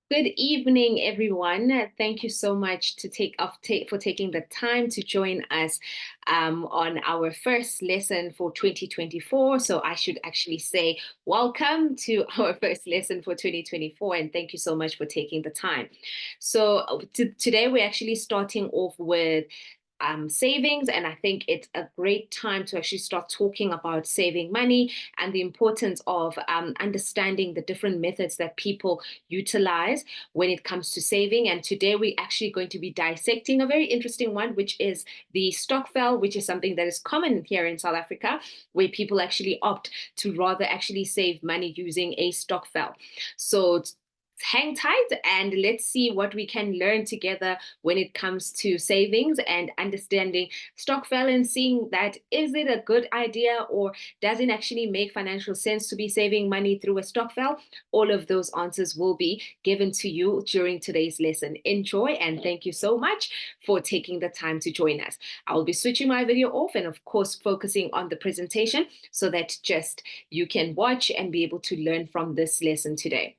Good evening, everyone. Thank you so much for taking the time to join us on our first lesson for 2024. So I should actually say welcome to our first lesson for 2024, and thank you so much for taking the time. So today we're actually starting off with savings. And I think it's a great time to actually start talking about saving money and the importance of understanding the different methods that people utilize when it comes to saving. And today we're actually going to be dissecting a very interesting one, which is the stokvel, which is something that is common here in South Africa, where people actually opt to rather actually save money using a stokvel. So hang tight and let's see what we can learn together when it comes to savings and understanding stokvel and seeing that is it a good idea or does it actually make financial sense to be saving money through a stokvel. All of those answers will be given to you during today's lesson. Enjoy and thank you so much for taking the time to join us. I'll be switching my video off and of course focusing on the presentation so that just you can watch and be able to learn from this lesson today.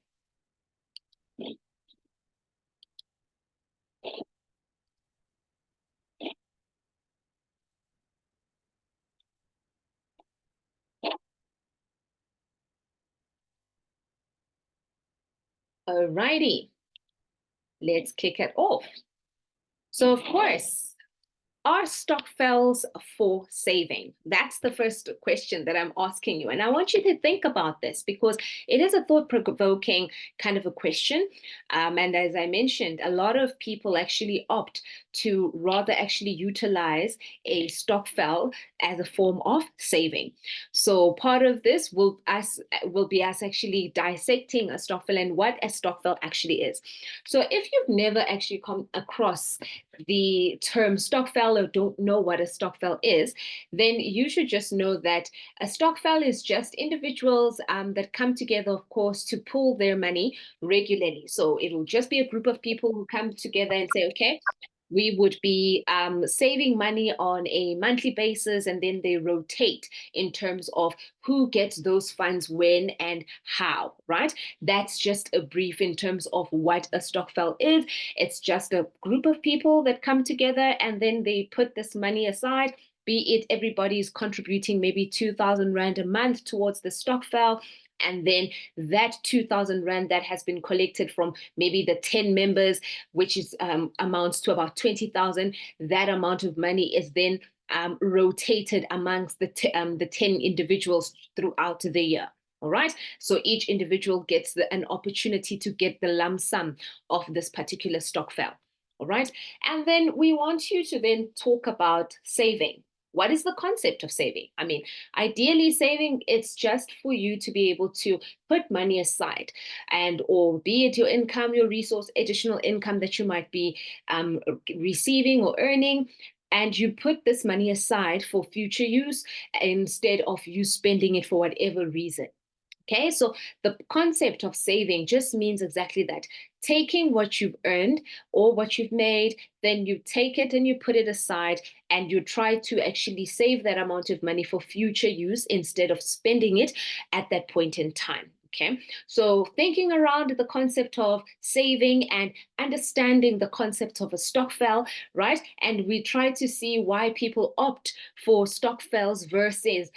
Alrighty, let's kick it off. So, of course, are stokvels for saving? That's the first question that I'm asking you. And I want you to think about this because it is a thought-provoking kind of a question. And as I mentioned, a lot of people actually opt to rather actually utilize a stokvel as a form of saving. So part of this will be us actually dissecting a stokvel and what a stokvel actually is. So if you've never actually come across the term stokvel or don't know what a stokvel is, then you should just know that a stokvel is just individuals that come together, of course, to pool their money regularly. So it will just be a group of people who come together and say, okay, we would be saving money on a monthly basis, and then they rotate in terms of who gets those funds when and how, right? That's just a brief in terms of what a stokvel is. It's just a group of people that come together and then they put this money aside. Be it everybody's contributing maybe 2,000 Rand a month towards the stokvel, and then that 2,000 Rand that has been collected from maybe the 10 members, which is amounts to about 20,000, that amount of money is then rotated amongst the 10 individuals throughout the year. All right. So each individual gets an opportunity to get the lump sum of this particular stokvel. All right. And then we want you to then talk about saving. What is the concept of saving? I mean, ideally saving, it's just for you to be able to put money aside and or be it your income, your resource, additional income that you might be receiving or earning, and you put this money aside for future use instead of you spending it for whatever reason. Okay, so the concept of saving just means exactly that. Taking what you've earned or what you've made, then you take it and you put it aside and you try to actually save that amount of money for future use instead of spending it at that point in time. Okay, so thinking around the concept of saving and understanding the concept of a stokvel, right? And we try to see why people opt for stokvels versus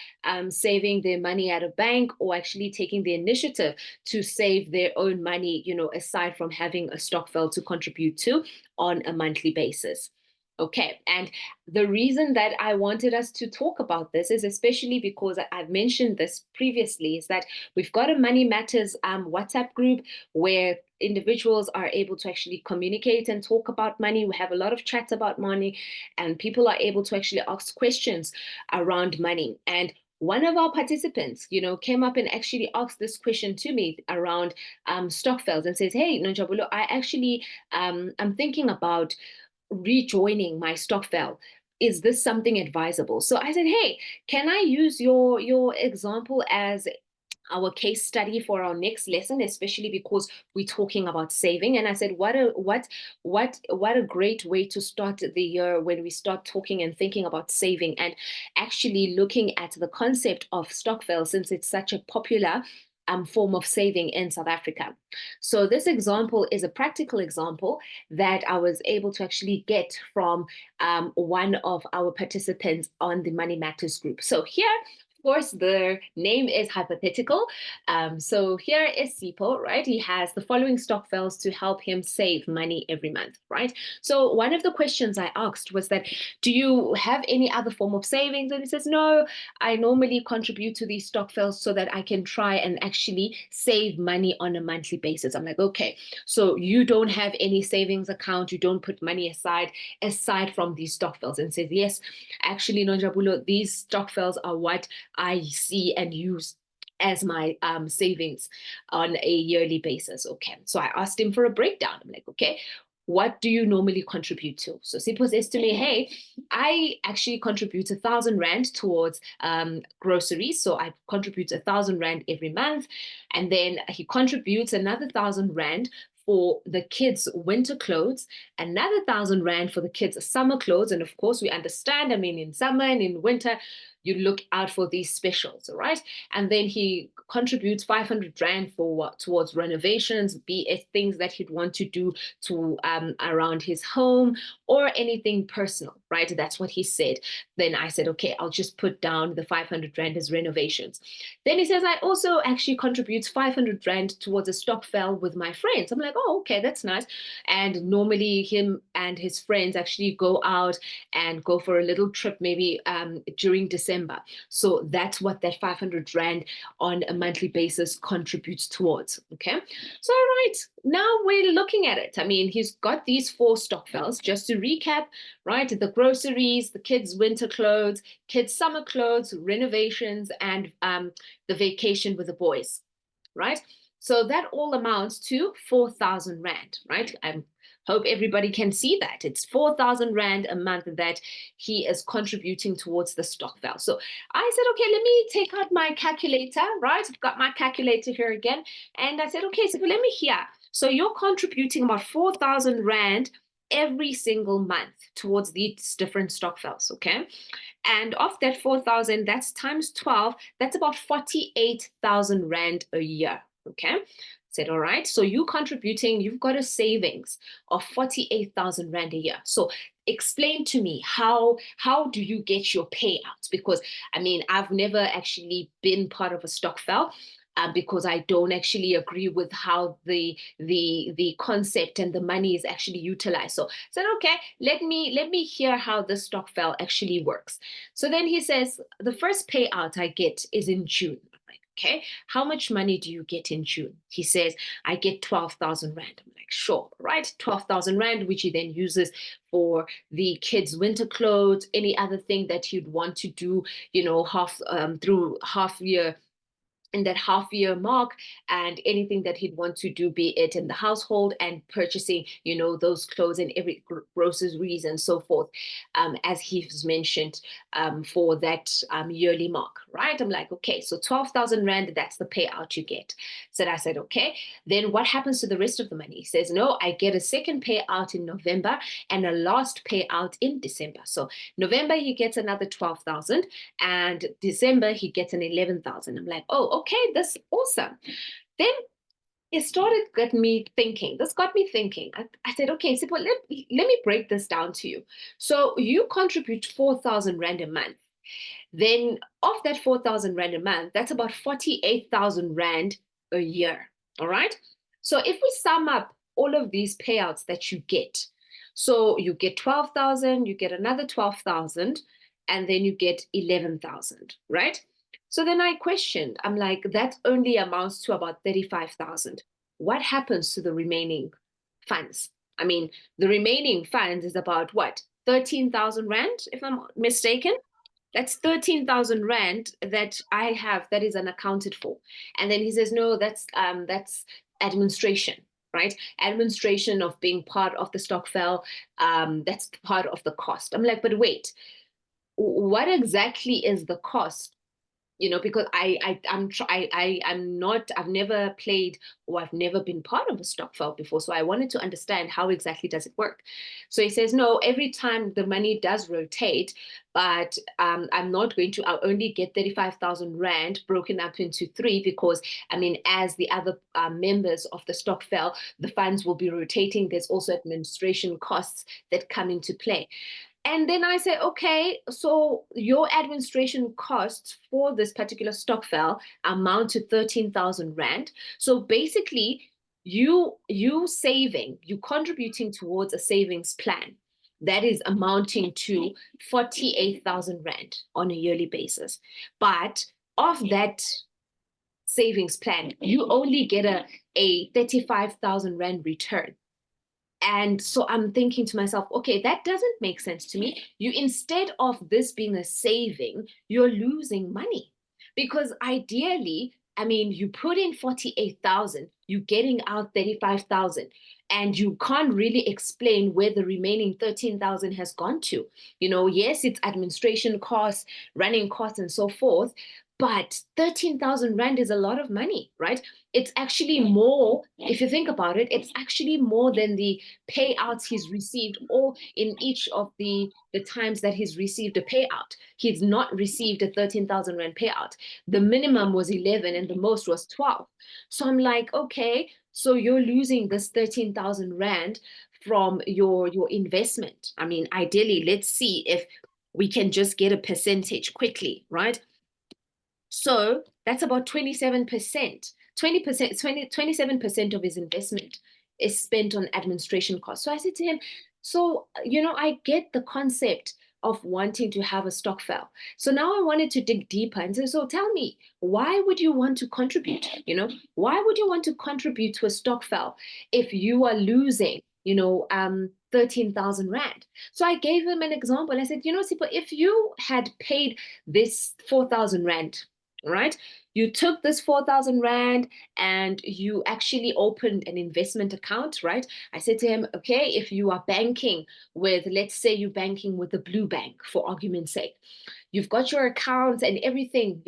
saving their money at a bank or actually taking the initiative to save their own money, aside from having a stokvel to contribute to on a monthly basis. Okay, and the reason that I wanted us to talk about this is especially because I've mentioned this previously, is that we've got a Money Matters WhatsApp group where individuals are able to actually communicate and talk about money. We have a lot of chats about money, and people are able to actually ask questions around money. And one of our participants, came up and actually asked this question to me around stokvels and says, "Hey, Nonjabulo, I actually I'm thinking about rejoining my stokvel. Is this something advisable?" So I said, hey, can I use your example as our case study for our next lesson, especially because we're talking about saving? And I said, what a great way to start the year when we start talking and thinking about saving and actually looking at the concept of stokvel, since it's such a popular form of saving in South Africa. So this example is a practical example that I was able to actually get from one of our participants on the Money Matters group. So here, of course, the name is hypothetical. So here is Sipho, right? He has the following stokvels to help him save money every month, right? So one of the questions I asked was that, do you have any other form of savings? And he says, no, I normally contribute to these stokvels so that I can try and actually save money on a monthly basis. I'm like, okay, so you don't have any savings account, you don't put money aside from these stokvels. And says, yes, actually, Nonjabulo, these stokvels are what I see and use as my savings on a yearly basis. Okay, so I asked him for a breakdown. I'm like, okay, what do you normally contribute to? So Sipho says to me, hey, I actually contribute 1,000 Rand towards groceries. So I contribute 1,000 Rand every month. And then he contributes another 1,000 Rand for the kids' winter clothes, another 1,000 Rand for the kids' summer clothes. And of course, we understand, I mean, in summer and in winter, you look out for these specials, all right? And then he contributes 500 Rand for what, towards renovations, be it things that he'd want to do to around his home or anything personal, right? That's what he said. Then I said, okay, I'll just put down the 500 Rand as renovations. Then he says, I also actually contribute 500 Rand towards a stokvel with my friends. I'm like, oh, okay, that's nice. And normally him and his friends actually go out and go for a little trip, maybe during December. So that's what that 500 Rand on a monthly basis contributes towards. Okay. So, all right, now we're looking at it. I mean, he's got these 4 stokvels. Just to recap, right? The groceries, the kids' winter clothes, kids' summer clothes, renovations, and the vacation with the boys, right? So that all amounts to 4,000 Rand, right? I hope everybody can see that. It's 4,000 Rand a month that he is contributing towards the stokvel. So I said, okay, let me take out my calculator, right? I've got my calculator here again. And I said, okay, so let me hear. So you're contributing about 4,000 Rand every single month towards these different stokvels, okay? And of that 4,000, that's times 12, that's about 48,000 Rand a year, okay? Said, all right, so you contributing, you've got a savings of 48,000 Rand a year. So explain to me, how do you get your payouts? Because, I mean, I've never actually been part of a stokvel. Because I don't actually agree with how the concept and the money is actually utilized. So I said, okay, let me hear how the stokvel actually works. So then he says, the first payout I get is in June. Okay, how much money do you get in June? He says, I get 12,000 Rand. I'm like, sure, right? 12,000 Rand, which he then uses for the kids' winter clothes, any other thing that you'd want to do, you know, through half year, in that half-year mark, and anything that he'd want to do, be it in the household and purchasing, you know, those clothes and every groceries and so forth, as he's mentioned, for that yearly mark, right? I'm like, okay, so 12,000 Rand, that's the payout you get. So I said, okay, then what happens to the rest of the money? He says, no, I get a second payout in November and a last payout in December. So November, he gets another 12,000, and December, he gets an 11,000. I'm like, oh, okay, that's awesome. Then it started getting me thinking. This got me thinking. I said, okay, so let me break this down to you. So you contribute 4,000 Rand a month. Then of that 4,000 Rand a month, that's about 48,000 Rand a year. All right. So if we sum up all of these payouts that you get, so you get 12,000, you get another 12,000, and then you get 11,000, right? So then I questioned, I'm like, that only amounts to about 35,000. What happens to the remaining funds? I mean, the remaining funds is about what? 13,000 Rand, if I'm mistaken. That's 13,000 Rand that I have that is unaccounted for. And then he says, no, that's administration, right? Administration of being part of the stokvel, that's part of the cost. I'm like, but wait, what exactly is the cost because I've never played or I've never been part of a stokvel before. So I wanted to understand how exactly does it work. So he says, no, every time the money does rotate, but I'm not going to, I'll only get 35,000 Rand broken up into three because, I mean, as the other members of the stokvel, the funds will be rotating. There's also administration costs that come into play. And then I said, okay, so your administration costs for this particular stokvel amount to 13,000 Rand. So basically, you contributing towards a savings plan that is amounting to 48,000 Rand on a yearly basis. But of that savings plan, you only get a 35,000 Rand return. And so I'm thinking to myself, okay, that doesn't make sense to me. You, instead of this being a saving, you're losing money because ideally, I mean, you put in 48,000, you're getting out 35,000, and you can't really explain where the remaining 13,000 has gone to. Yes, it's administration costs, running costs, and so forth, but 13,000 Rand is a lot of money, right? It's actually more, if you think about it, it's actually more than the payouts he's received, or in each of the times that he's received a payout. He's not received a 13,000 Rand payout. The minimum was 11 and the most was 12. So I'm like, okay, so you're losing this 13,000 Rand from your investment. I mean, ideally, let's see if we can just get a percentage quickly, right? So that's about 27%. 20%, 27% of his investment is spent on administration costs. So I said to him, so, I get the concept of wanting to have a stokvel. So now I wanted to dig deeper and say, so tell me, why would you want to contribute? Why would you want to contribute to a stokvel if you are losing, 13,000 Rand? So I gave him an example. I said, Sipho, if you had paid this 4,000 Rand, right? You took this 4,000 Rand and you actually opened an investment account, right? I said to him, okay, if you are banking with, let's say you're banking with the Blue Bank, for argument's sake, you've got your accounts and everything,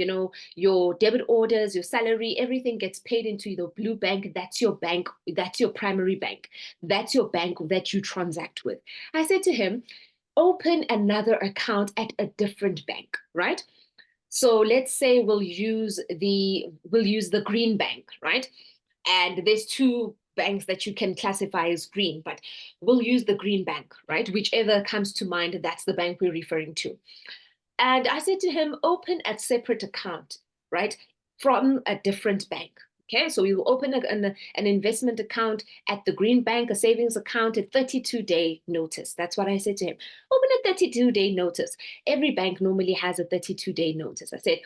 your debit orders, your salary, everything gets paid into the Blue Bank. That's your bank. That's your primary bank. That's your bank that you transact with. I said to him, open another account at a different bank, right? So let's say we'll use the green bank, right? And there's two banks that you can classify as green, but we'll use the green bank, right? Whichever comes to mind, that's the bank we're referring to. And I said to him, open a separate account, right? From a different bank. Okay, so we will open an investment account at the green bank, a savings account at 32-day notice. That's what I said to him. Open a 32-day notice. Every bank normally has a 32-day notice. I said,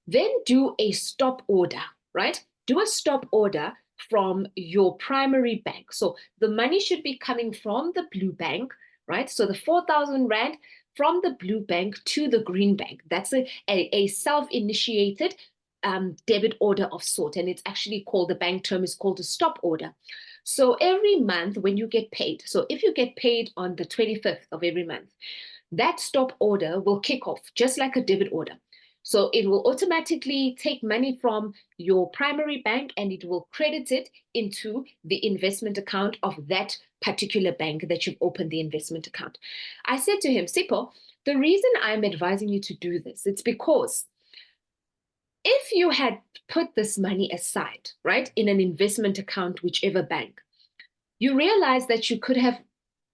then do a stop order, right? Do a stop order from your primary bank. So the money should be coming from the blue bank, right? So the 4,000 Rand from the blue bank to the green bank. That's a self-initiated debit order of sort. And it's actually called, the bank term is called a stop order. So every month when you get paid, so if you get paid on the 25th of every month, that stop order will kick off just like a debit order. So it will automatically take money from your primary bank and it will credit it into the investment account of that particular bank that you've opened the investment account. I said to him, Sipho, the reason I'm advising you to do this, it's because if you had put this money aside, right, in an investment account, whichever bank, you realize that you could have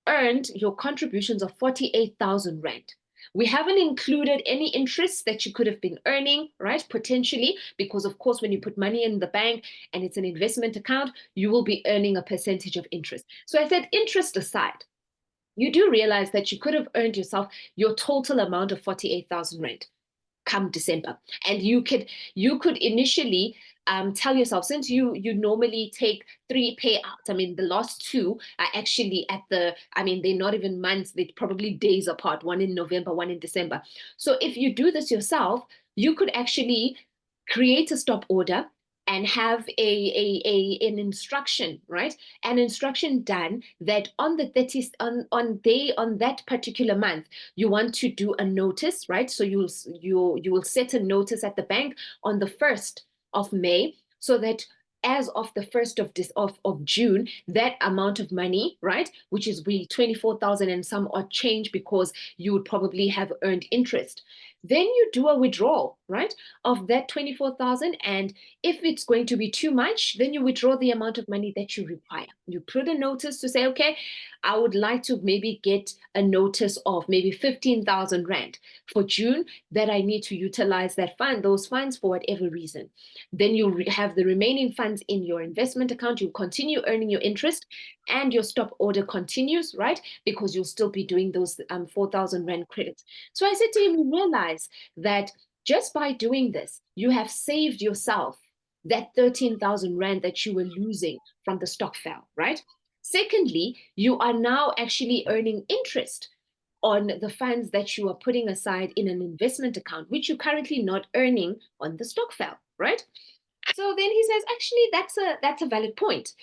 earned your contributions of 48,000 Rand. We haven't included any interest that you could have been earning, right? Potentially, because of course, when you put money in the bank and it's an investment account, you will be earning a percentage of interest. So I said, interest aside, you do realize that you could have earned yourself your total amount of 48,000 Rand come December. And you could initially tell yourself, since you normally take 3 payouts, I mean, the last 2 are actually they're not even months, they're probably days apart, one in November, one in December. So if you do this yourself, you could actually create a stop order, and have an instruction, right? An instruction done that on the 30th, on that particular month, you want to do a notice, right? So you will set a notice at the bank on the 1st of May, so that as of the 1st of June, that amount of money, right, which is we 24,000 and some odd change, because you would probably have earned interest. Then you do a withdrawal, right, of that 24,000. And if it's going to be too much, then you withdraw the amount of money that you require. You put a notice to say, okay, I would like to maybe get a notice of maybe 15,000 Rand for June, that I need to utilize those funds for whatever reason. Then you have the remaining funds in your investment account. You continue earning your interest, and your stop order continues, right? Because you'll still be doing those 4,000 Rand credits. So I said to him, you realize that just by doing this, you have saved yourself that 13,000 Rand that you were losing from the stock fell, right? Secondly, you are now actually earning interest on the funds that you are putting aside in an investment account, which you're currently not earning on the stock fell, right? So then he says, actually, that's a valid point.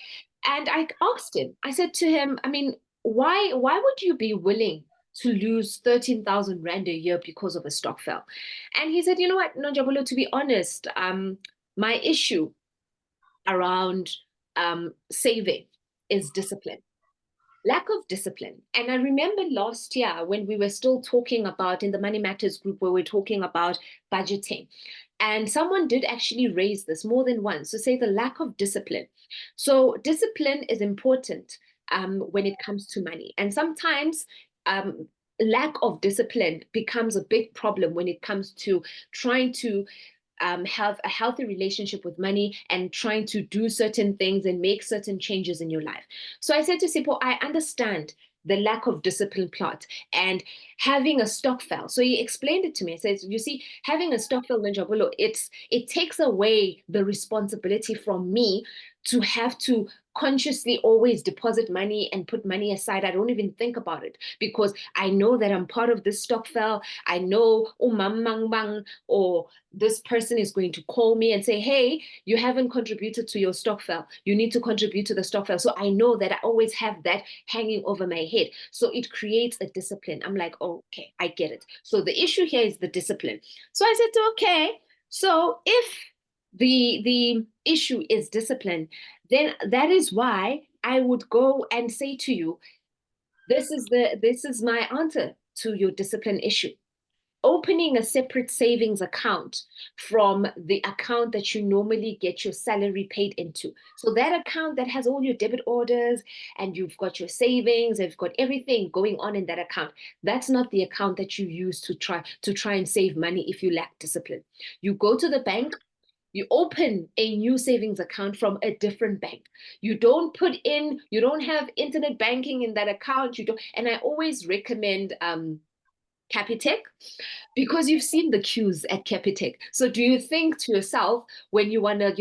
And I asked him, I said to him, I mean, why would you be willing to lose 13,000 Rand a year because of a stock fell? And he said, you know what, Nonjabulo, to be honest, my issue around saving is discipline, lack of discipline. And I remember last year when we were still talking about in the Money Matters group, where we're talking about budgeting. And someone did actually raise this more than once to say the lack of discipline. So discipline is important when it comes to money. And sometimes lack of discipline becomes a big problem when it comes to trying to have a healthy relationship with money and trying to do certain things and make certain changes in your life. So I said to Sipo, I understand the lack of discipline plot and having a stock fell. So he explained it to me. He says, you see, having a stock fell, Nonjabulo, it takes away the responsibility from me to have to consciously always deposit money and put money aside. I don't even think about it because I know that I'm part of this stock fell. I know or this person is going to call me and say, hey, you haven't contributed to your stock fell. You need to contribute to the stock fell. So I know that I always have that hanging over my head. So it creates a discipline. I'm like, oh, okay, I get it. So the issue here is the discipline. So I said, okay, so if the issue is discipline, then that is why I would go and say to you, this is my answer to your discipline issue. Opening a separate savings account from the account that you normally get your salary paid into. So that account that has all your debit orders and you've got your savings, you've got everything going on in that account. That's not the account that you use to try and save money if you lack discipline. You go to the bank, you open a new savings account from a different bank. You don't have internet banking in that account. And I always recommend Capitec, because you've seen the queues at Capitec. So do you think to yourself when you wanna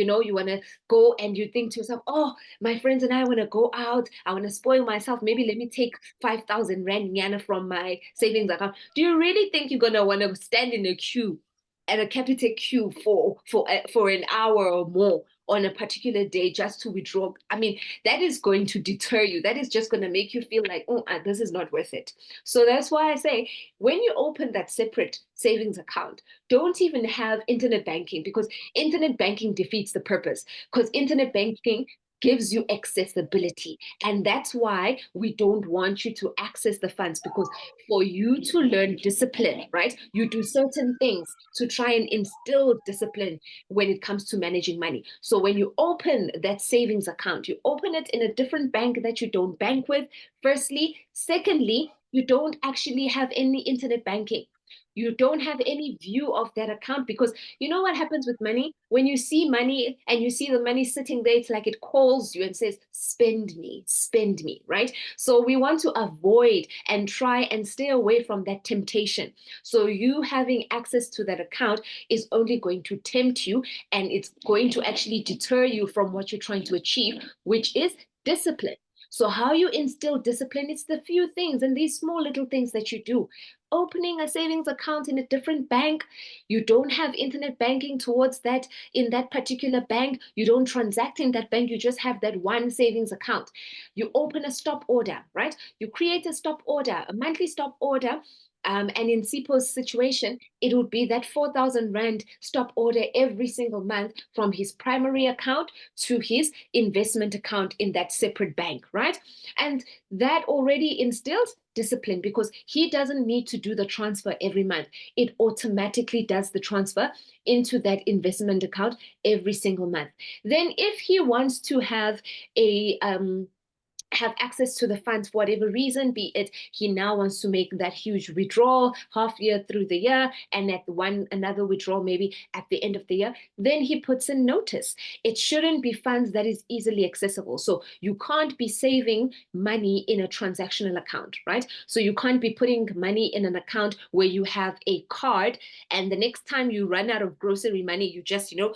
go and you think to yourself, oh, my friends and I wanna go out, I wanna spoil myself, maybe let me take 5,000 Rand nyana from my savings account. Do you really think you're gonna wanna stand in a queue at a Capitec queue for an hour or more on a particular day just to withdraw? I mean, that is going to deter you. That is just going to make you feel like, oh, this is not worth it. So that's why I say, when you open that separate savings account, don't even have internet banking, because internet banking defeats the purpose. Because internet banking gives you accessibility. And that's why we don't want you to access the funds, because for you to learn discipline, right, you do certain things to try and instill discipline when it comes to managing money. So when you open that savings account, you open it in a different bank that you don't bank with, firstly. Secondly, you don't actually have any internet banking. You don't have any view of that account, because you know what happens with money? When you see money and you see the money sitting there, it's like it calls you and says, spend me, right? So we want to avoid and try and stay away from that temptation. So you having access to that account is only going to tempt you, and it's going to actually deter you from what you're trying to achieve, which is discipline. So how you instill discipline, it's the few things and these small little things that you do. opening a savings account in a different bank. You don't have internet banking towards that in that particular bank. You don't transact in that bank. You just have that one savings account. You open a stop order, right? You create a stop order, a monthly stop order. And in Sipo's situation, it would be that 4,000 Rand stop order every single month from his primary account to his investment account in that separate bank, right? And that already instills discipline because he doesn't need to do the transfer every month. It automatically does the transfer into that investment account every single month. Then if he wants to have access to the funds for whatever reason, be it he now wants to make that huge withdrawal half year through the year and at another withdrawal maybe at the end of the year, then he puts in notice. It shouldn't be funds that is easily accessible. So you can't be saving money in a transactional account, right? So you can't be putting money in an account where you have a card and the next time you run out of grocery money, you just, you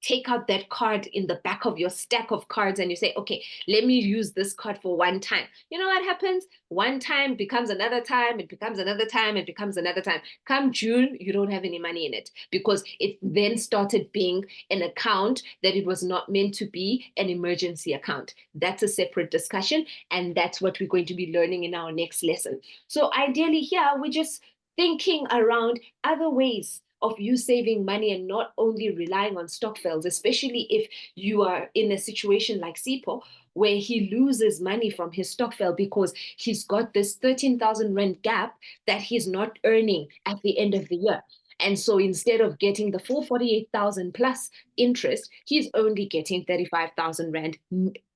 take out that card in the back of your stack of cards and you say, okay, let me use this card for one time. You know what happens? One time becomes another time, it becomes another time, it becomes another time. Come June, you don't have any money in it because it then started being an account that it was not meant to be an emergency account. That's a separate discussion, and that's what we're going to be learning in our next lesson. So ideally here, we're just thinking around other ways of you saving money and not only relying on stokvels, especially if you are in a situation like Sipo, where he loses money from his stokvel because he's got this 13,000 Rand gap that he's not earning at the end of the year. And so instead of getting the full 48,000 plus interest, he's only getting 35,000 Rand,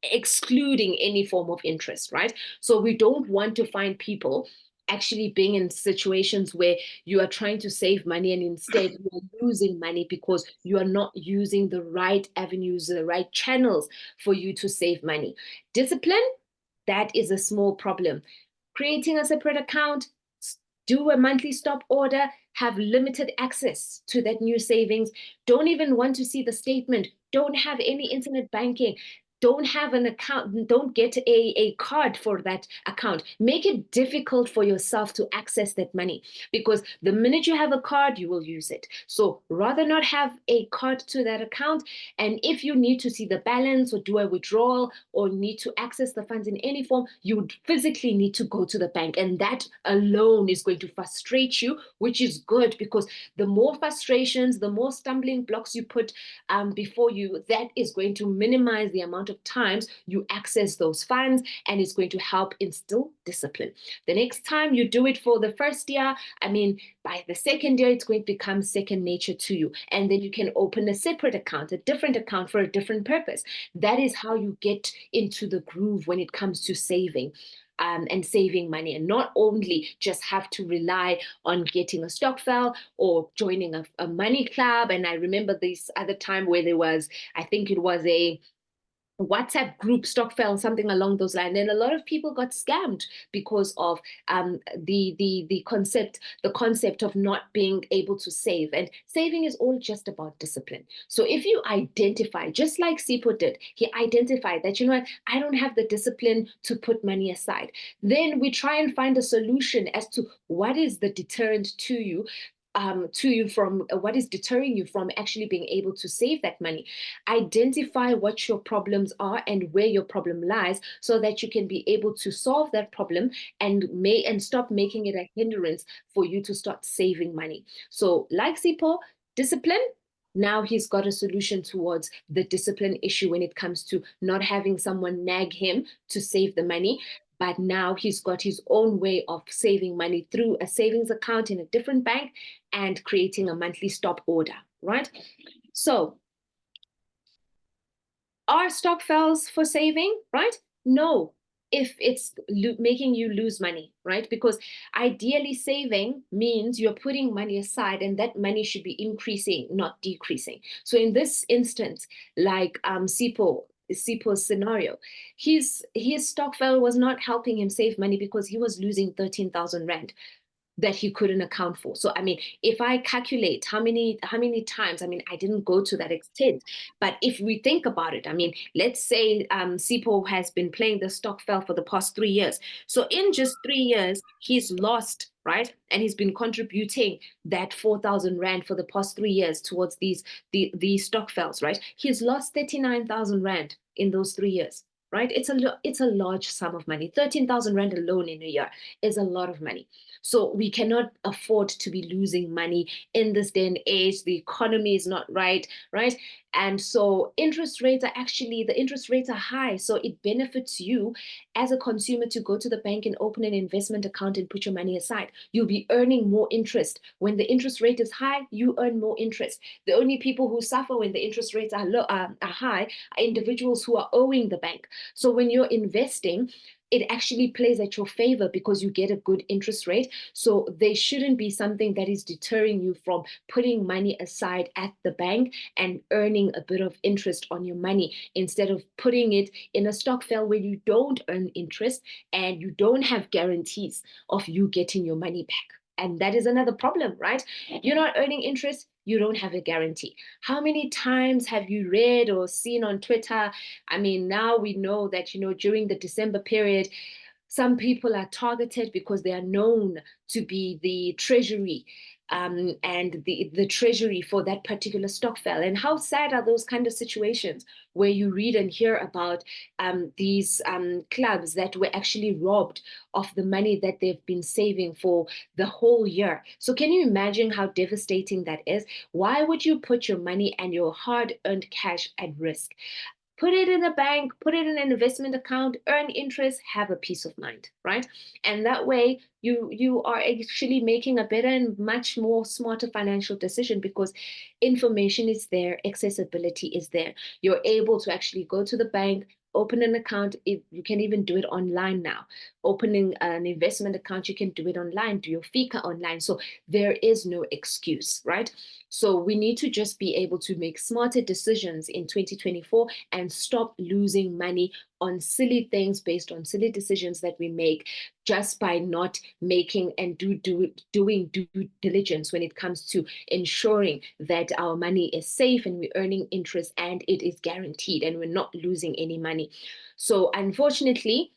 excluding any form of interest, right? So we don't want to find people actually being in situations where you are trying to save money and instead you are losing money because you are not using the right avenues, the right channels for you to save money. Discipline, that is a small problem. Creating a separate account, do a monthly stop order, have limited access to that new savings, don't even want to see the statement, don't have any internet banking, don't have an account, don't get a card for that account. Make it difficult for yourself to access that money because the minute you have a card, you will use it. So rather not have a card to that account. And if you need to see the balance or do a withdrawal or need to access the funds in any form, you would physically need to go to the bank. And that alone is going to frustrate you, which is good because the more frustrations, the more stumbling blocks you put before you, that is going to minimize the amount of times you access those funds and it's going to help instill discipline. The next time you do it for the first year, by the second year, it's going to become second nature to you. And then you can open a separate account, a different account for a different purpose. That is how you get into the groove when it comes to saving. And saving money, and not only just have to rely on getting a stokvel or joining a money club. And I remember this other time where there was, I think it was a WhatsApp group stokvel, something along those lines, and a lot of people got scammed because of the concept of not being able to save. And saving is all just about discipline. So if you identify, just like Sipo did, he identified that, you know what, I don't have the discipline to put money aside. Then we try and find a solution as to what is the deterrent to you from what is deterring you from actually being able to save that money. Identify what your problems are and where your problem lies so that you can be able to solve that problem and stop making it a hindrance for you to start saving money. So like Sipo, discipline. Now he's got a solution towards the discipline issue when it comes to not having someone nag him to save the money. But now he's got his own way of saving money through a savings account in a different bank and creating a monthly stop order, right? So are stokvels for saving, right? No, if it's making you lose money, right? Because ideally saving means you're putting money aside and that money should be increasing, not decreasing. So in this instance, like Sipo's scenario, his stokvel was not helping him save money because he was losing 13,000 Rand that he couldn't account for. So if I calculate how many times, I didn't go to that extent, but if we think about it, let's say Sipo has been playing the stokvel for the past 3 years. So in just 3 years, he's lost right? And he's been contributing that 4,000 Rand for the past 3 years towards these stokvels, right? He's lost 39,000 Rand in those 3 years, right? It's a large sum of money. 13,000 Rand alone in a year is a lot of money. So we cannot afford to be losing money in this day and age. The economy is not right, right? And so the interest rates are high. So it benefits you as a consumer to go to the bank and open an investment account and put your money aside. You'll be earning more interest. When the interest rate is high, you earn more interest. The only people who suffer when the interest rates are high are individuals who are owing the bank. So when you're investing, it actually plays at your favor because you get a good interest rate. So they shouldn't be something that is deterring you from putting money aside at the bank and earning a bit of interest on your money instead of putting it in a stokvel where you don't earn interest and you don't have guarantees of you getting your money back. And that is another problem, right? You're not earning interest, you don't have a guarantee. How many times have you read or seen on Twitter? I mean, now we know that, during the December period, some people are targeted because they are known to be the treasury and the treasury for that particular stokvel. And how sad are those kind of situations where you read and hear about these clubs that were actually robbed of the money that they've been saving for the whole year? So can you imagine how devastating that is? Why would you put your money and your hard-earned cash at risk? Put it in a bank, put it in an investment account, earn interest, have a peace of mind, right? And that way you are actually making a better and much more smarter financial decision because information is there, accessibility is there. You're able to actually go to the bank, open an account. You can even do it online now. Opening an investment account, you can do it online, do your FICA online. So there is no excuse, right? So we need to just be able to make smarter decisions in 2024 and stop losing money on silly things based on silly decisions that we make just by not making and doing due diligence when it comes to ensuring that our money is safe and we're earning interest and it is guaranteed and we're not losing any money. So unfortunately,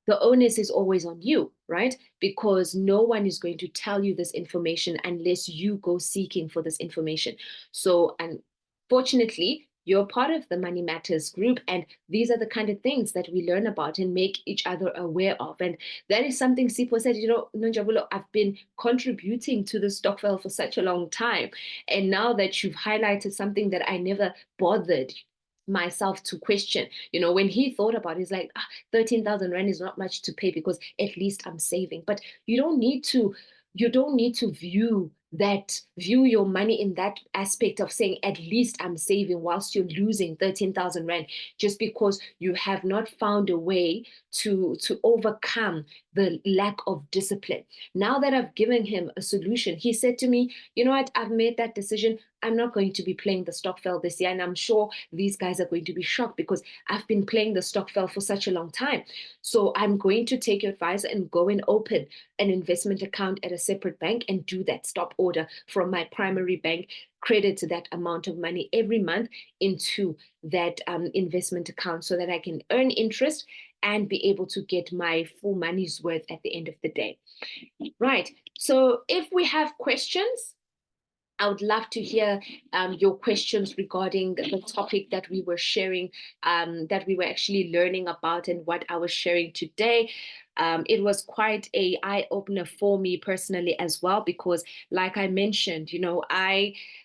the onus is always on you, right? Because no one is going to tell you this information unless you go seeking for this information. So, unfortunately, you're part of the Money Matters group, and these are the kind of things that we learn about and make each other aware of. And that is something Sipho said, Nonjabulo, I've been contributing to the stokvel for such a long time. And now that you've highlighted something that I never bothered myself to question, when he thought about it, he's like, 13,000 Rand is not much to pay because at least I'm saving. But you don't need to view your money in that aspect of saying at least I'm saving whilst you're losing 13,000 Rand just because you have not found a way to overcome the lack of discipline. Now that I've given him a solution, he said to me, you know what, I've made that decision. I'm not going to be playing the stokvel this year. And I'm sure these guys are going to be shocked because I've been playing the stokvel for such a long time. So I'm going to take your advice and go and open an investment account at a separate bank and do that stop order from my primary bank, credit that amount of money every month into that investment account so that I can earn interest and be able to get my full money's worth at the end of the day. Right. So if we have questions, I would love to hear your questions regarding the topic that we were sharing, that we were actually learning about and what I was sharing today. It was quite a eye-opener for me personally as well, because like I mentioned,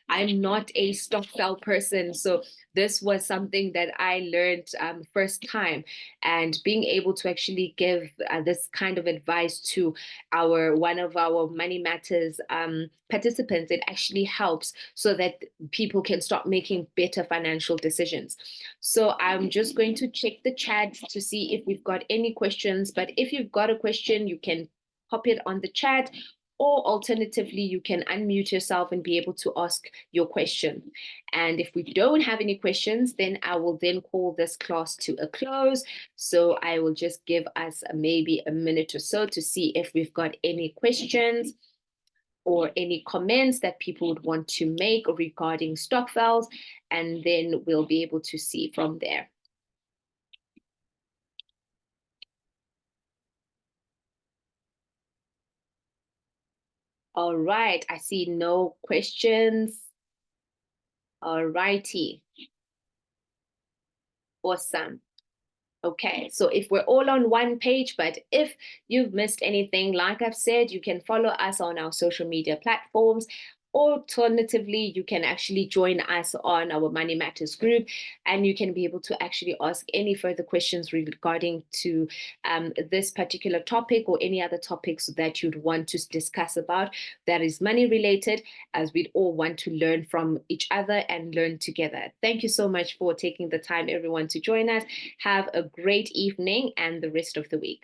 I'm not a stokvel person. So this was something that I learned first time, and being able to actually give this kind of advice to one of our Money Matters participants, it actually helps so that people can start making better financial decisions. So I'm just going to check the chat to see if we've got any questions. But if you've got a question, you can pop it on the chat, or alternatively, you can unmute yourself and be able to ask your question. And if we don't have any questions, then I will then call this class to a close. So I will just give us maybe a minute or so to see if we've got any questions or any comments that people would want to make regarding stokvels, and then we'll be able to see from there. All right, I see no questions. All righty. Awesome. Okay, so if we're all on one page, but if you've missed anything, like I've said, you can follow us on our social media platforms. Alternatively, you can actually join us on our Money Matters group, and you can be able to actually ask any further questions regarding to this particular topic or any other topics that you'd want to discuss about that is money related, as we'd all want to learn from each other and learn together. Thank you so much for taking the time, everyone, to join us. Have a great evening and the rest of the week.